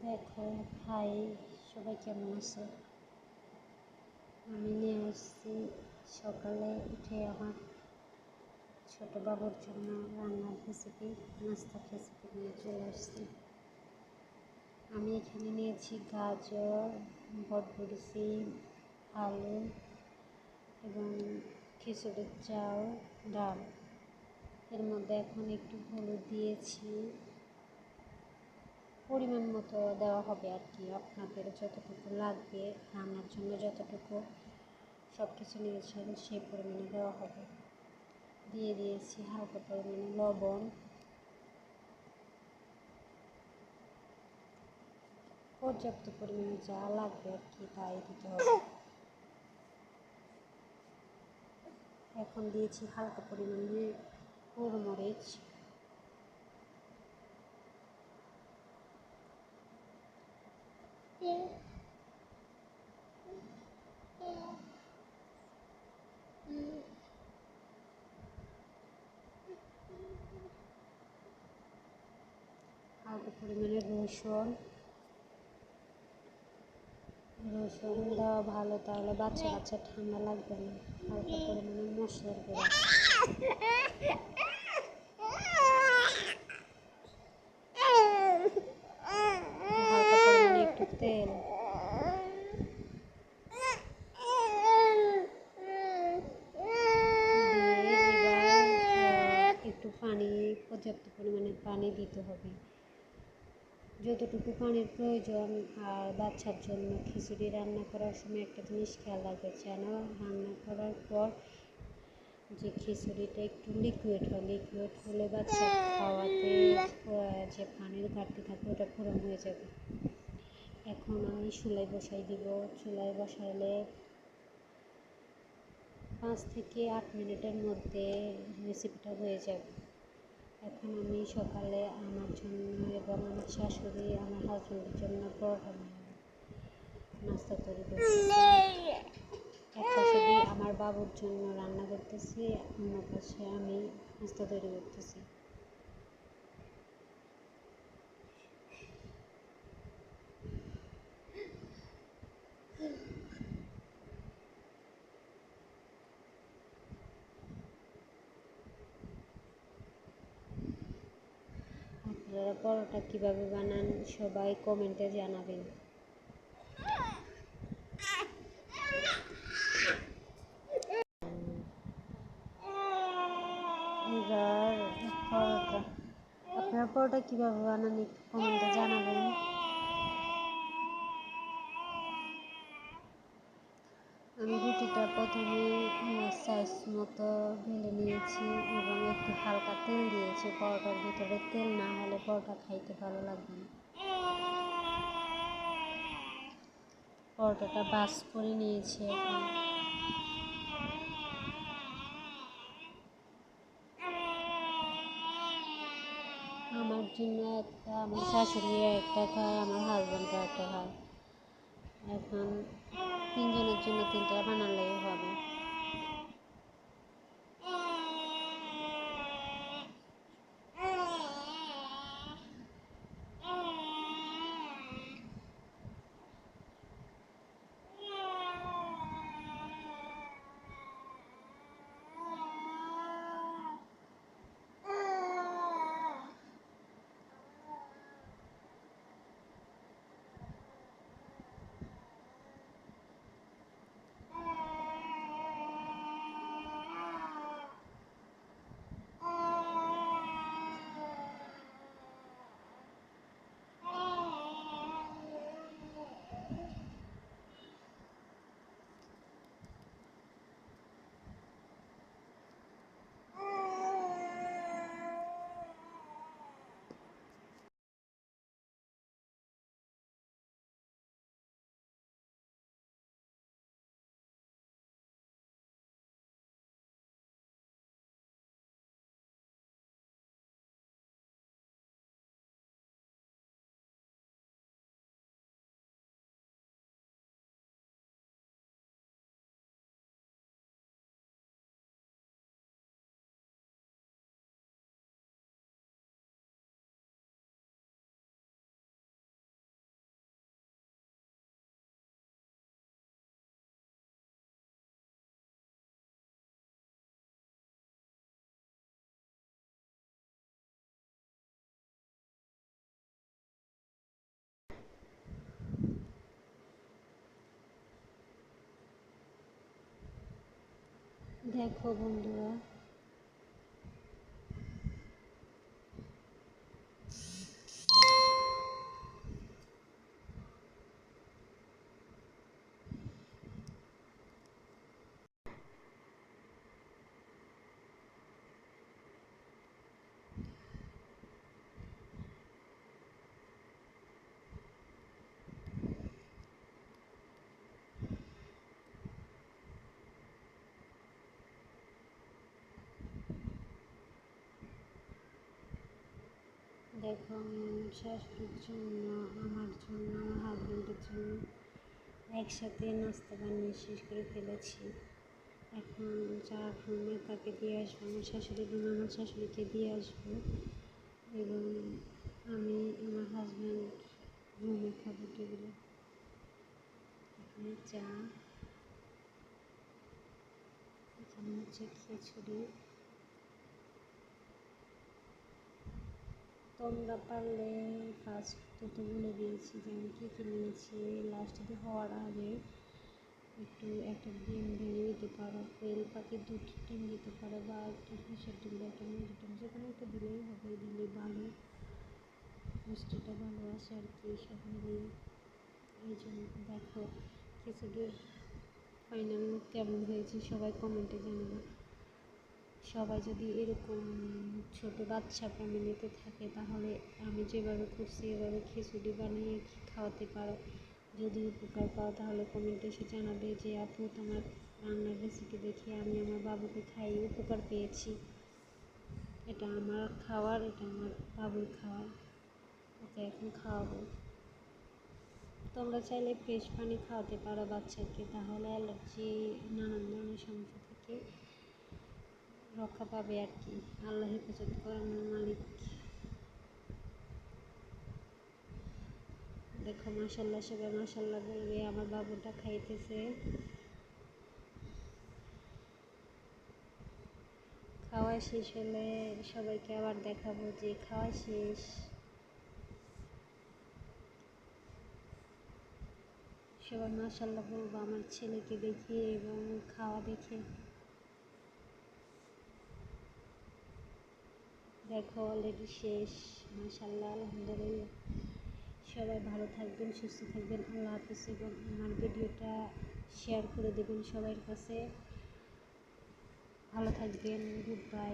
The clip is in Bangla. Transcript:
দেখো, হাই, সবাই কেমন আছে? আমি নিয়ে আসছি সকালে উঠে আমার ছোট বাবুর জন্য রান্নার রেসিপি, নাস্তার রেসিপি নিয়ে চলে আসছি। আমি এখানে নিয়েছি গাজর, বটবটি সিম, আলু এবং খিচুড়ির চাল, ডাল। এর মধ্যে এখন একটু হলুদ দিয়েছি, পরিমাণ মতো দেওয়া হবে আর কি, আপনাদের যতটুকু লাগবে রান্নার জন্য, যতটুকু সব কিছু নিয়েছেন সেই পরিমাণে দেওয়া হবে। দিয়ে দিয়েছি হালকা পরিমাণে লবণ, পর্যাপ্ত পরিমাণে যা লাগবে আর কি তাই দিতে হবে। এখন দিয়েছি হালকা পরিমাণে গোলমরিচ, হালকা পরিমাণে রসুন দেওয়া ভালো, তাহলে বাচ্চা ঠান্ডা লাগবে না। হালকা পরিমাণে মশলার গুঁড়া, হালকা পরিমাণে একটু তেল, একটু পানি, পর্যাপ্ত পরিমাণে পানি দিতে হবে, যতটুকু পানির প্রয়োজন। আর বাচ্চার জন্য খিচুড়ি রান্না করার সময় একটা জিনিস খেয়াল রাখবে, যেন রান্না করার পর যে খিচুড়িটা একটু লিকুইড হলে বাচ্চা খাওয়াতে যে পানির ঘাটতি থাকবে ওটা পূরণ হয়ে যাবে। এখন আমি চুলায় বসাই দিব। চুলায় বসাইলে 5 থেকে 8 মিনিটের মধ্যে রেসিপিটা হয়ে যাবে। এখন আমি সকালে আমার জন্য এবং আমার শাশুড়ি, আমার হাজব্যান্ডের জন্য পরোটা নাস্তা তৈরি করতেছি। এক পাশে দিয়ে আমার বাবুর জন্য রান্না করতেছি, অন্য পাশে আমি নাস্তা তৈরি করতেছি। আপনারা পরোটা কীভাবে বানান সবাই কমেন্টে জানাবেন। এবার আপনারা পরোটা কীভাবে বানান একটু কমেন্টে জানাবেন। আমি রুটিটা প্রথমে সাইজ মতো ঢেলে নিয়েছি এবং একটু হালকা তেল দিয়েছি। পরোটার ভিতরে তেল না হলে পরোটা খাইতে ভালো লাগবে না। পরোটাটা বাস করে নিয়েছি। এখন আমার জন্য একটা, আমার শাশুড়ি একটা খায়, আমার হাজব্যান্ডও একটা খায়। এখন 3 জনের জন্য 3টা বানালেই হবে। দেখো বন্ধুরা, দেখো আমি আমার শাশুড়ির জন্য, আমার জন্য, আমার হাজব্যান্ডের জন্য একসাথে নাস্তা বানিয়ে শেষ করে ফেলেছি। এখন চা রুমে তাকে দিয়ে আসবো, আমার শাশুড়ির রুমে আমার শাশুড়িকে দিয়ে আসবো, এবং আমি আমার হাজব্যান্ড রুমে খাবো টেবিলে। এখানে চা, এখানে হচ্ছে খিচুড়ি। তোমরা পারলে ফার্স্ট তো বলে দিয়েছি যে আমি কী কী নিয়েছি। লাস্টে হওয়ার আগে একটু একটা ডিম ভেঙে দিতে পারো, কোয়েল পাখির 2টি ডিম দিতে পারো, বা একটা হাঁসের ডিম বা একটা মুরগির ডিম, যে কোনো একটা দিলেই হবে, দিলে ভালো, মিষ্টিটা ভালো আসে আর কি সব মিলিয়ে। এই জন্য দেখো খিচুড়ির ফাইনাল লুক কেমন হয়েছে সবাই কমেন্টে জানাবে। সবাই যদি এরকম ছোট বাচ্চা ফ্যামিলিতে থাকে তাহলে আমি যেভাবে করছি এভাবে খিচুড়ি বানিয়ে খাওয়াতে পারো। যদি উপকার পাও তাহলে কমেন্টে এসে জানাবে যে আপু তোমার রান্নার রেসিপি দেখে আমি আমার বাবুকে খাইয়ে উপকার পেয়েছি। এটা আমার খাওয়ার, এটা আমার বাবুর খাওয়ার, ওকে এখন খাওয়াবো। তোমরা চাইলে ফ্রেশ পানি খাওয়াতে পারো বাচ্চাকে, তাহলে অ্যালার্জি নানান ধরনের সমস্যা থেকে রক্ষা পাবে আর কি। আল্লাহ হেফাজত করানোর মালিক। দেখো মাশাল্লাহ, সবাই মাশাল্লাহ বলবে। আমার বাবুটা খাইতেছে। খাওয়া শেষ হলে সবাইকে আবার দেখাবো যে খাওয়া শেষ। সবাই মাশাল্লাহ বলবো আমার ছেলেকে দেখে এবং খাওয়া দেখে। দেখো অলরেডি শেষ, মাশাল্লাহ, আলহামদুলিল্লাহ। সবাই ভালো থাকবেন, সুস্থ থাকবেন, আল্লাহ হাফিজ, এবং আমার ভিডিওটা শেয়ার করে দেবেন সবার কাছে। ভালো থাকবেন, গুড বাই।